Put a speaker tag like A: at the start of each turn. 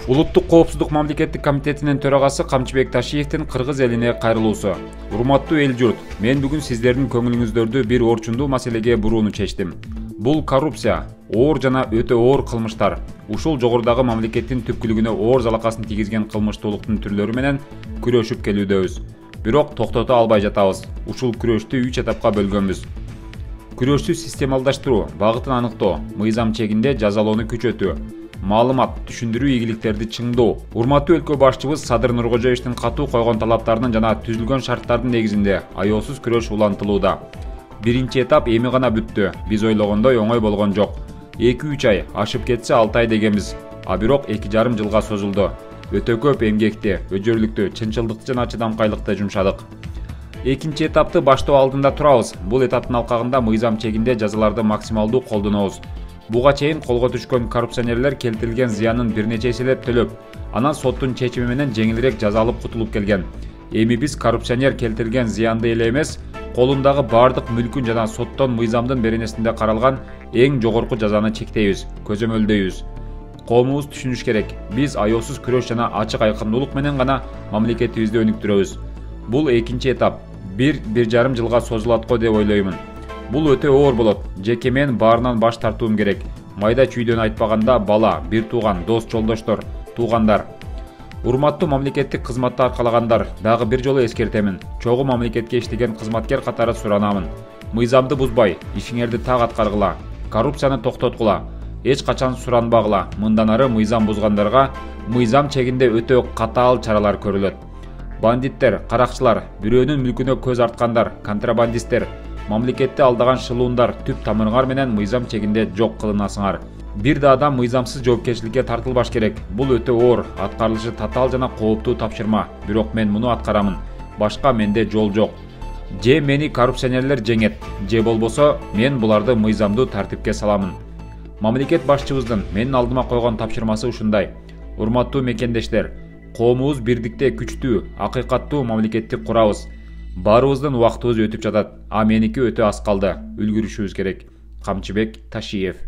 A: Улуттук коопсуздук мамлекеттик комитетинин төрагасы Камчыбек Ташиевдин кыргыз элине кайрылуусу. Урматтуу эл журт, мен бүгүн сиздердин көңүлүңүздөрдү бир орчундуу маселеге бурууну чечтим. Бул коррупция, оор жана өтө оор кылмыштар. Ушул жогорудагы мамлекеттин түпкүлүгүнө оор залакасын тийгизген кылмыштуулуктун түрлөрү менен күрөшүп келүүдөбүз. Бирок токтото албай жатабыз. Ушул күрөштү 3 этапка бөлгөнбүз. Күрөштү системалдаштыруу, багытын аныктоо, мыйзам чегинде жазалоону күчөтүү, маалымат, түшүндүрүү ийгиликтерди чыңдоо. Урматтуу өлкө башчыбыз Садыр Нуркожоевдин катуу койгон талаптарынын жана түзүлгөн шарттардын негизинде аеосуз күрөш улантылууда. Биринчи этап эми гана бүттү. Биз ойлогондой оңой болгон жок. 2-3 ай, ашып кетсе 6 ай дегенбиз. А бирок 2,5 жылга созулду. Өтө көп эмгекти, өжөрлүктү, чынчылдыкты жана чыдамкайлыкты жумшадык. Экинчи этапты баштоо алдында турабыз. Бул этаптын алкагында мыйзам чегинде жазаларды максималдуу колдонобуз. Буга чейин колго түшкөн коррупционерлер келтирилген зыяндын бир нече эселеп төлөп, анан соттун чечими менен жеңилирээк жаза алып кутулуп келген. Эми биз коррупционер келтирилген зыянды эле эмес, колундагы бардык мүлкүн жана соттон мыйзамдын беренесинде каралган эң жогорку жазаны чектейбиз, көзөмөлдөйбүз. Коомубуз түшүнүш керек. Биз аеосуз күрөш жана ачык айкындуулук менен гана мамлекетибизди өнүктүрөбүз. Бул экинчи этап 1,5 жылга созулат го деп ойлоймун. Бул өтө оор болот. Жеке мен баарынан баш тартуум керек. Майда чүйдөн айтпаганда бала, бир тууган, дос жолдоштор, туугандар. Урматтуу мамлекеттик кызматты аркалагандар, дагы бир жолу эскертемин. Чогуу мамлекетке иштеген кызматкер катары суранамын. Мыйзамды бузбай, ишиңерди так аткаргыла, коррупцияны токтоткула, эч качан суранбагыла. Мындан ары мыйзам бузгандарга мыйзам чегинде өтө катаал чаралар көрүлөт. Бандиттер, каракчылар, бирөөнүн мүлкүнө көз арткандар, контрабандисттер, мамлекетти алдаган шылуундар түп тамырыңар менен мыйзам чегинде жок кылынасыңар. Бир да адам мыйзамсыз жоопкерчиликке тартылбаш керек. Бул өтө оор, аткарылышы татаал жана кооптуу тапшырма. Бирок мен муну аткарамын. Башка менде жол жок. Же мени коррупционерлер жеңет, же болбосо мен буларды мыйзамдуу тартипке саламын. Мамлекет башчыбыздын менин алдыма койгон тапшырмасы ушундай. Урматтуу мекендештер, коомубуз бирдикте күчтүү, акыйкаттуу мамлекетти курабыз. Баарыбыздын убактыбыз өтүп жатат. А меники өтө аз калды. Үлгүрүшүбүз керек. Камчыбек Ташиев.